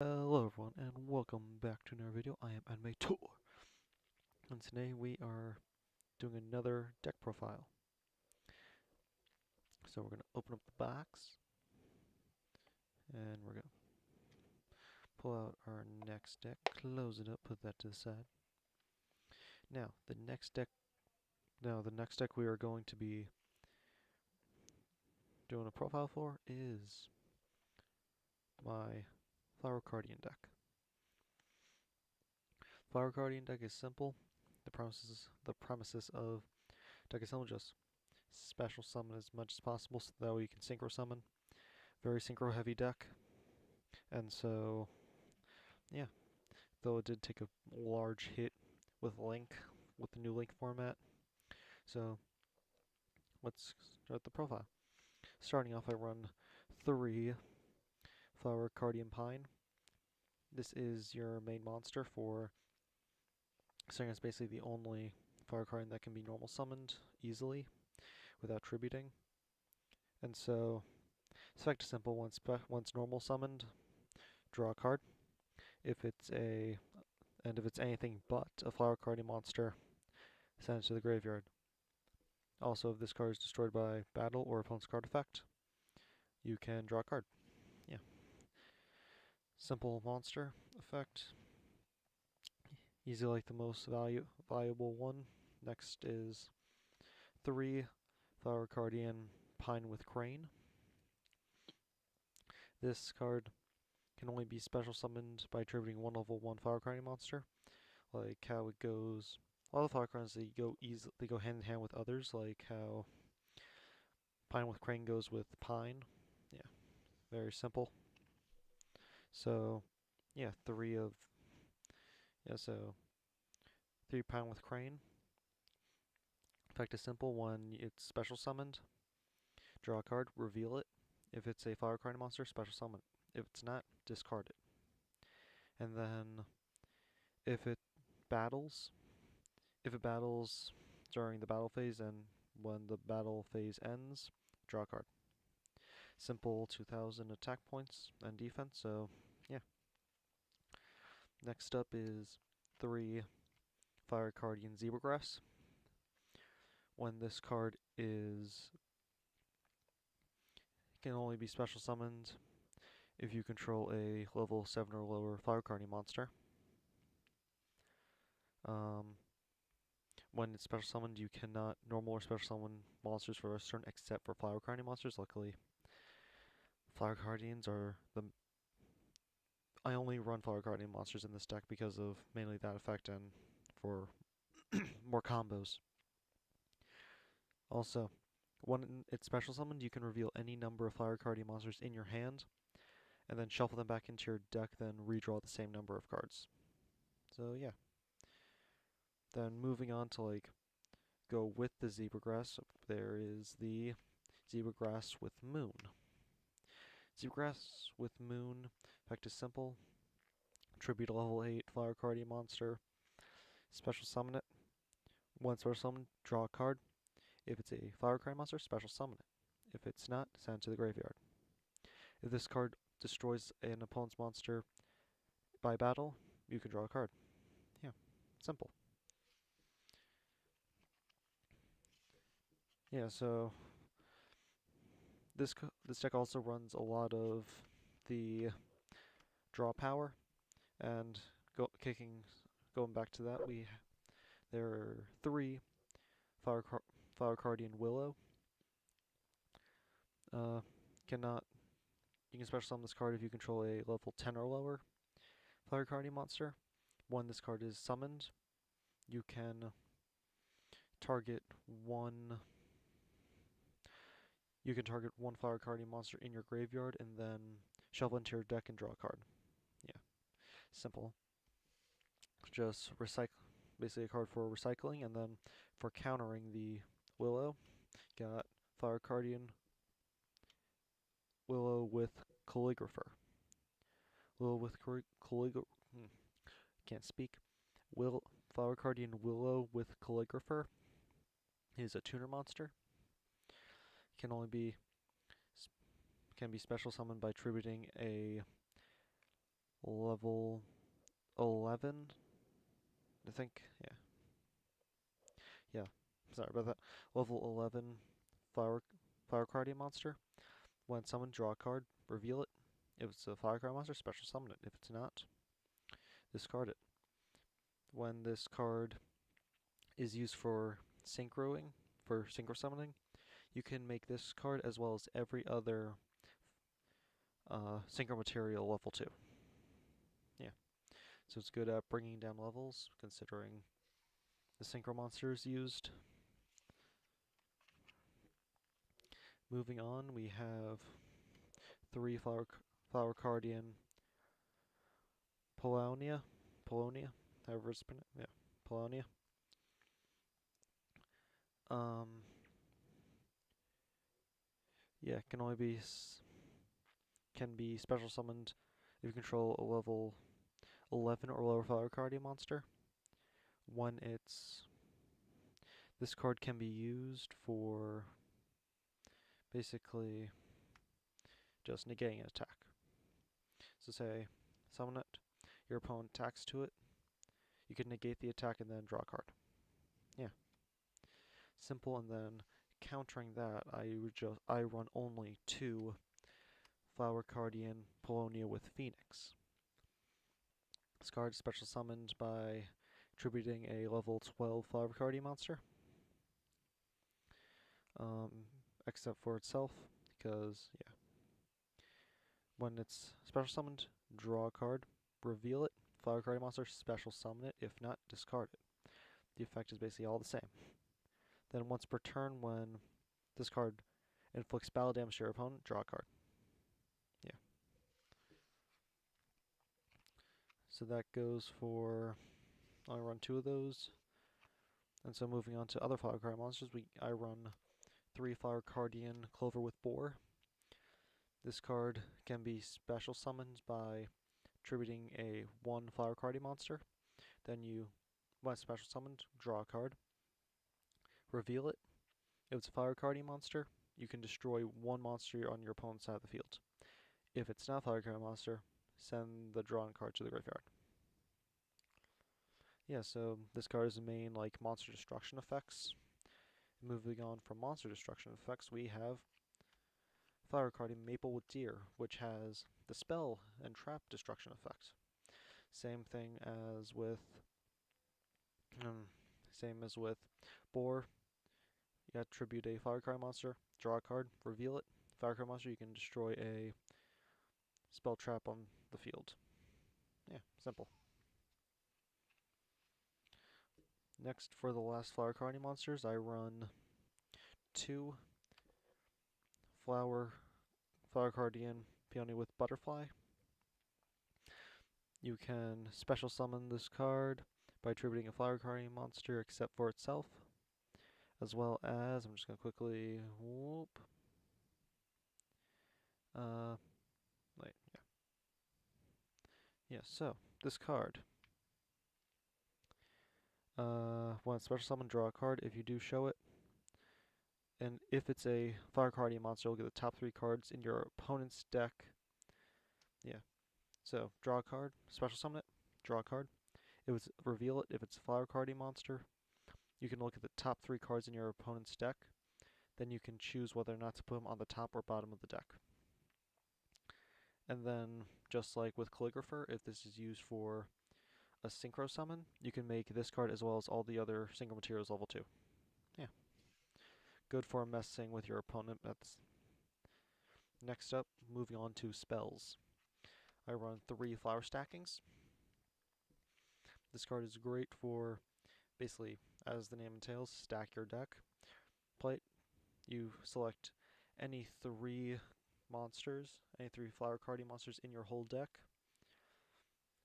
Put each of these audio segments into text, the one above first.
Hello everyone and welcome back to another video. I am Anime Tour, and today we are doing another deck profile. So we're going to open up the box and we're going to pull out our next deck, close it up, put that to the side. Now the next deck we are going to be doing a profile for is my Flower Cardian deck. Flower Cardian deck is simple. The premises of deck is simple, just special summon as much as possible so that way you can synchro summon. Very synchro heavy deck. And so, yeah, though it did take a large hit with Link, with the new Link format. So, let's start the profile. Starting off, I run 3 Flower Cardian Pine. This is your main monster for, so it's basically the only Flower Cardian that can be normal summoned easily without tributing. And so, it's effect is simple. Once normal summoned, draw a card. If it's anything but a Flower Cardian monster, send it to the graveyard. Also, if this card is destroyed by battle or opponent's card effect, you can draw a card. Yeah. Simple monster effect. Easy like the most valuable one. Next is 3 Flower Cardian Pine with Crane. This card can only be special summoned by attributing one level 1 Flower Cardian monster. Like how it goes. A lot of Flower Cardians they go hand in hand with others, like how Pine with Crane goes with Pine. Yeah, very simple. So, yeah, so 3 Pine with Crane. Effect is simple. When it's special summoned, draw a card, reveal it. If it's a Flower Cardian monster, special summon it. If it's not, discard it. And then if it battles, if it battles during the battle phase and when the battle phase ends, draw a card. Simple 2000 attack points and defense, so yeah. Next up is 3 Flower Cardian Zebragrass. When this card can only be special summoned if you control a level 7 or lower Flower Cardian monster. When it's special summoned, you cannot normal or special summon monsters for a turn except for Flower Cardian monsters. Luckily, Flower Cardians are the... I only run Flower Cardian monsters in this deck because of mainly that effect and for more combos. Also, when it's special summoned, you can reveal any number of Flower Cardian monsters in your hand, and then shuffle them back into your deck, then redraw the same number of cards. So yeah. Then moving on to go with the Zebragrass, there is the Zebragrass with Moon. Zebragrass with Moon, effect is simple. Tribute a level 8 Flower Cardian monster. Special summon it. Once special summon, draw a card. If it's a Flower Cardian monster, special summon it. If it's not, send it to the graveyard. If this card destroys an opponent's monster by battle, you can draw a card. Yeah, simple. Yeah, so this deck also runs a lot of the draw power, and going back to that, there are 3 Flower Cardian Willow. Cannot You can special summon this card if you control a level 10 or lower Flower Cardian monster. When this card is summoned, you can target one Flower Cardian monster in your graveyard and then shuffle into your deck and draw a card. Yeah, simple. Just basically a card for recycling, and then for countering the Willow, got Flower Cardian Willow with Calligrapher. Willow with can't speak. Flower Cardian Willow with Calligrapher is a tuner monster. Can be special summoned by tributing a level 11, I think. Yeah, yeah. Sorry about that. Level 11 Flower Flower Cardian monster. When summoned, draw a card, reveal it. If it's a Flower Card monster, special summon it. If it's not, discard it. When this card is used for synchro summoning, you can make this card as well as every other synchro material level 2. Yeah, so it's good at bringing down levels, considering the synchro monsters used. Moving on, we have 3 Flower Cardian Polonia, however it's pronounced. Yeah, Polonia. Um, yeah, can be special summoned if you control a level 11 or lower Flower Cardian monster. When this card can be used for basically just negating an attack. So say, summon it, your opponent attacks to it, you can negate the attack and then draw a card. Yeah. Simple, and then countering that, I run only 2 Flower Cardian Polonia with Phoenix. This card is special summoned by attributing a level 12 Flower Cardian monster. Except for itself, because, yeah. When it's special summoned, draw a card, reveal it, Flower Cardian monster, special summon it, if not, discard it. The effect is basically all the same. Then once per turn, when this card inflicts battle damage to your opponent, draw a card. Yeah. So that goes for, I run 2 of those. And so moving on to other Flower Cardian monsters, I run 3 Flower Cardian Clover with Boar. This card can be special summoned by attributing a 1 Flower Cardian monster. Then when it's special summoned, draw a card, reveal it. If it's a Flower Cardian monster, you can destroy 1 monster on your opponent's side of the field. If it's not a Flower Cardian monster, send the drawn card to the graveyard. Yeah, so this card is the main monster destruction effects. Moving on from monster destruction effects, we have Flower Cardian Maplewood Deer, which has the spell and trap destruction effect. Same thing as with Boar. You attribute a Flower Cardian monster, draw a card, reveal it. Flower Cardian monster, you can destroy a spell trap on the field. Yeah, simple. Next, for the last Flower Cardian monsters, I run 2 Flower Cardian Peony with Butterfly. You can special summon this card by attributing a Flower Cardian monster except for itself, as well as, I'm just going to quickly, so, this card, when it's special summon, draw a card. If you do, show it. And if it's a Flower Cardian monster, you'll get the top 3 cards in your opponent's deck. Yeah. So, draw a card, special summon it, draw a card. Reveal it. If it's a Flower Cardian monster, you can look at the top 3 cards in your opponent's deck. Then you can choose whether or not to put them on the top or bottom of the deck. And then, just like with Calligrapher, if this is used for a synchro summon, you can make this card as well as all the other synchro materials level 2. Yeah. Good for messing with your opponent. Next up, moving on to spells. I run 3 Flower Stackings. This card is great for, basically, as the name entails, stack your deck. Play it. You select any 3 monsters, any 3 Flower Cardian monsters in your whole deck,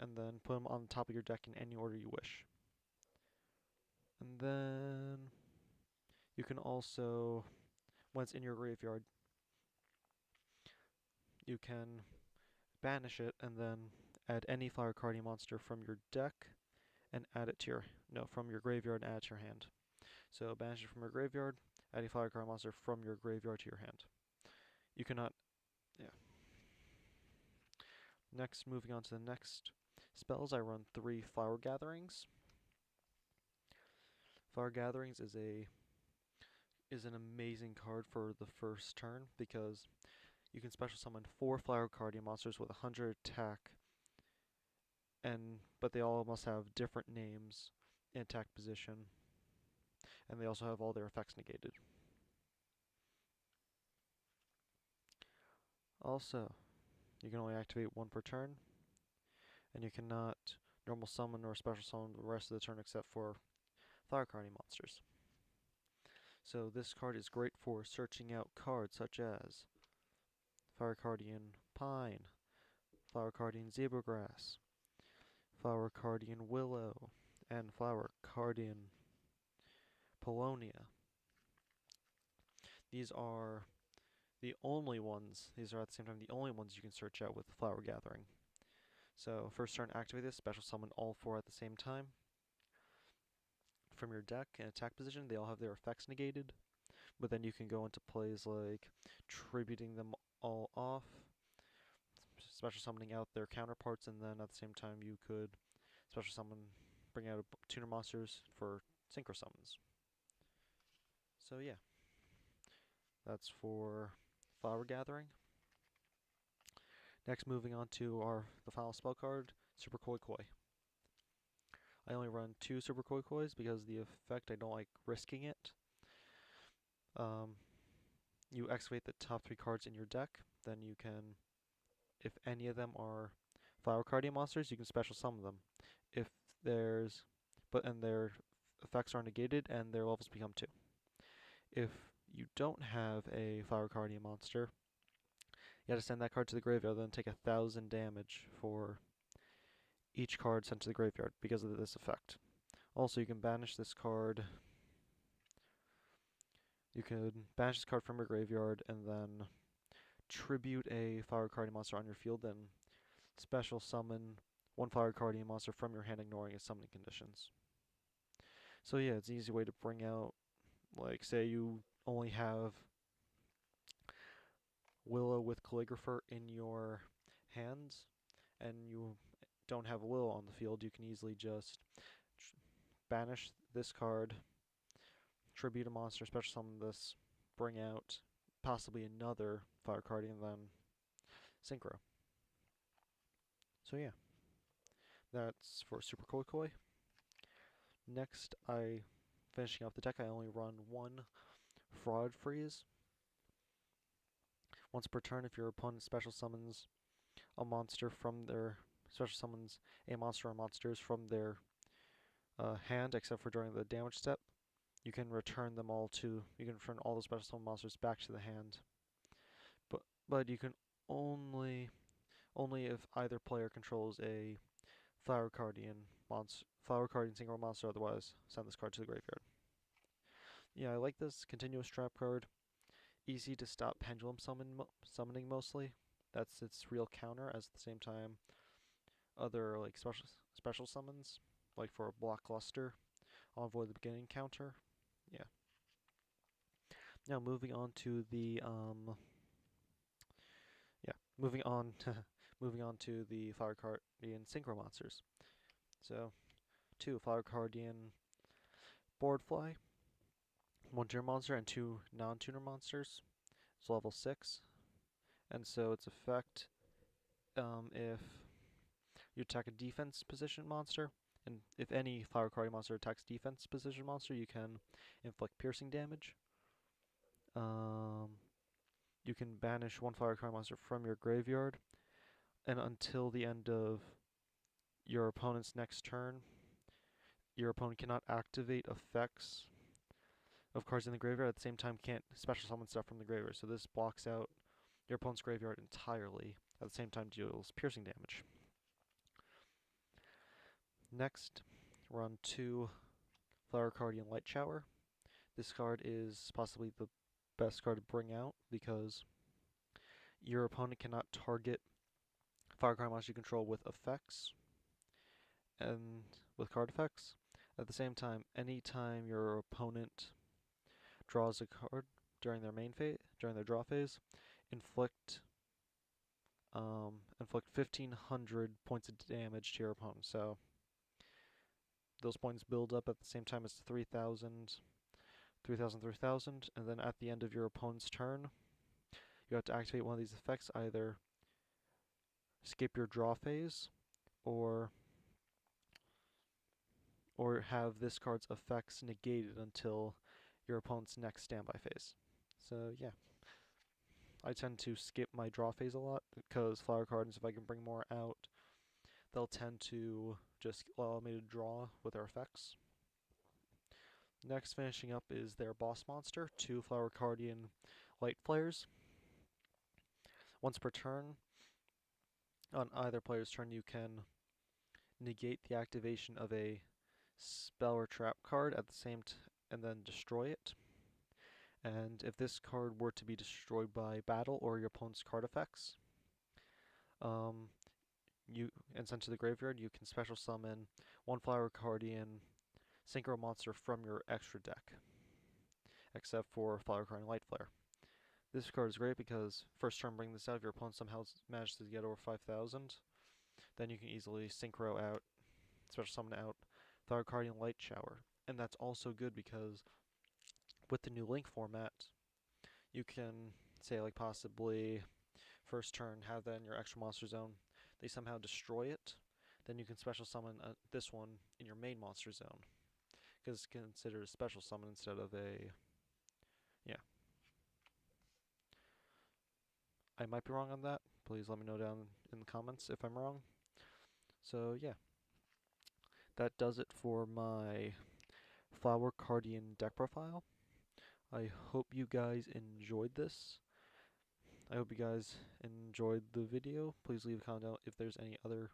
and then put them on the top of your deck in any order you wish. And then you can also, when it's in your graveyard, you can banish it and then add any Flower Cardian monster from your deck and add it to from your graveyard and add it to your hand. So banish it from your graveyard, add a Flower Cardian monster from your graveyard to your hand. You cannot, yeah. Next, moving on to the next spells, I run 3 Flower Gatherings. Flower Gatherings is an amazing card for the first turn because you can special summon 4 Flower Cardian monsters with 100 attack, but they all must have different names and attack position, and they also have all their effects negated. Also, you can only activate 1 per turn, and you cannot normal summon or special summon the rest of the turn except for Flower Cardian monsters. So this card is great for searching out cards such as Flower Cardian Pine, Flower Cardian Zebragrass, Flower Cardian Willow, and Flower Cardian Polonia. These are the only ones, these are at the same time the only ones you can search out with Flower Gathering. So first turn, activate this, special summon all 4 at the same time. From your deck and attack position, they all have their effects negated, but then you can go into plays like tributing them all off, special summoning out their counterparts, and then at the same time you could special summon, bring out tuner monsters for synchro summons. So yeah, that's for Flower Gathering. Next, moving on to the final spell card, Super Koi Koi. I only run 2 Super Koi Kois because the effect, I don't like risking it. You excavate the top 3 cards in your deck, then you can, if any of them are Flower Cardian monsters, you can special summon them. If there's, and their effects are negated and their levels become 2. If you don't have a Flower Cardian monster, you have to send that card to the graveyard, then take 1,000 damage for each card sent to the graveyard because of this effect. Also, you can banish this card. You can banish this card from your graveyard and then tribute a Flower Cardian monster on your field, then special summon 1 Flower Cardian monster from your hand, ignoring its summoning conditions. So yeah, it's an easy way to bring out, like, say you only have Willow with Calligrapher in your hands, and you don't have Willow on the field, you can easily just banish this card, tribute a monster, special summon this, bring out possibly another Flower Cardian, then synchro. So yeah, that's for Super Koi Koi. Next, finishing off the deck, I only run 1 Fraud Freeze. Once per turn, if your opponent special summons a monster from their or monsters from their hand, except for during the damage step, you can return all the special summon monsters back to the hand. But you can only if either player controls a Flower Cardian single monster, otherwise send this card to the graveyard. Yeah, I like this continuous trap card. Easy to stop pendulum summoning mostly. That's its real counter, as at the same time other like special summons, like for a block cluster, I'll avoid the beginning counter. Yeah. Now moving on to the moving on to the Flower Cardian synchro monsters. So 2 Flower Cardian Boardfly, 1 tuner monster and 2 non-tuner monsters. It's level 6, and so its effect, if you attack a defense position monster, and if any Flower Cardian monster attacks defense position monster, you can inflict piercing damage. You can banish 1 Flower Cardian monster from your graveyard, and until the end of your opponent's next turn, your opponent cannot activate effects of cards in the graveyard, at the same time can't special summon stuff from the graveyard. So this blocks out your opponent's graveyard entirely, at the same time deals piercing damage. Next, run 2 Flower Cardian Light Shower. This card is possibly the best card to bring out because your opponent cannot target Flower Cardian monsters you control with effects and with card effects. At the same time, anytime your opponent draws a card during their draw phase, inflict inflict 1,500 points of damage to your opponent. So those points build up at the same time as 3,000, 3,000, 3,000, and then at the end of your opponent's turn, you have to activate one of these effects, either skip your draw phase, or have this card's effects negated until your opponent's next standby phase. So yeah, I tend to skip my draw phase a lot because Flower Cardians, if I can bring more out, they'll tend to just allow me to draw with their effects. Next, finishing up is their boss monster, 2 Flower Cardian light flares. Once per turn, on either player's turn, you can negate the activation of a spell or trap card at the same and then destroy it. And if this card were to be destroyed by battle or your opponent's card effects, and sent to the graveyard, you can special summon 1 Flower Cardian synchro monster from your extra deck, except for Flower Cardian Light Flare. This card is great because first turn bring this out, if your opponent somehow manages to get over 5,000, then you can easily synchro out, special summon out Flower Cardian Light Shower. And that's also good because with the new Link format, you can say, like, possibly first turn have that in your extra monster zone, they somehow destroy it, then you can special summon this one in your main monster zone, because it's considered a special summon instead of a, yeah. I might be wrong on that. Please let me know down in the comments if I'm wrong. So yeah, that does it for my Flower Cardian deck profile. I hope you guys enjoyed this. I hope you guys enjoyed the video. Please leave a comment down if there's any other.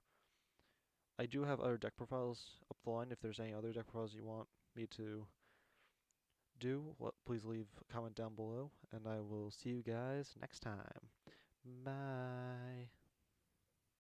I do have other deck profiles up the line. If there's any other deck profiles you want me to do, please leave a comment down below, and I will see you guys next time. Bye.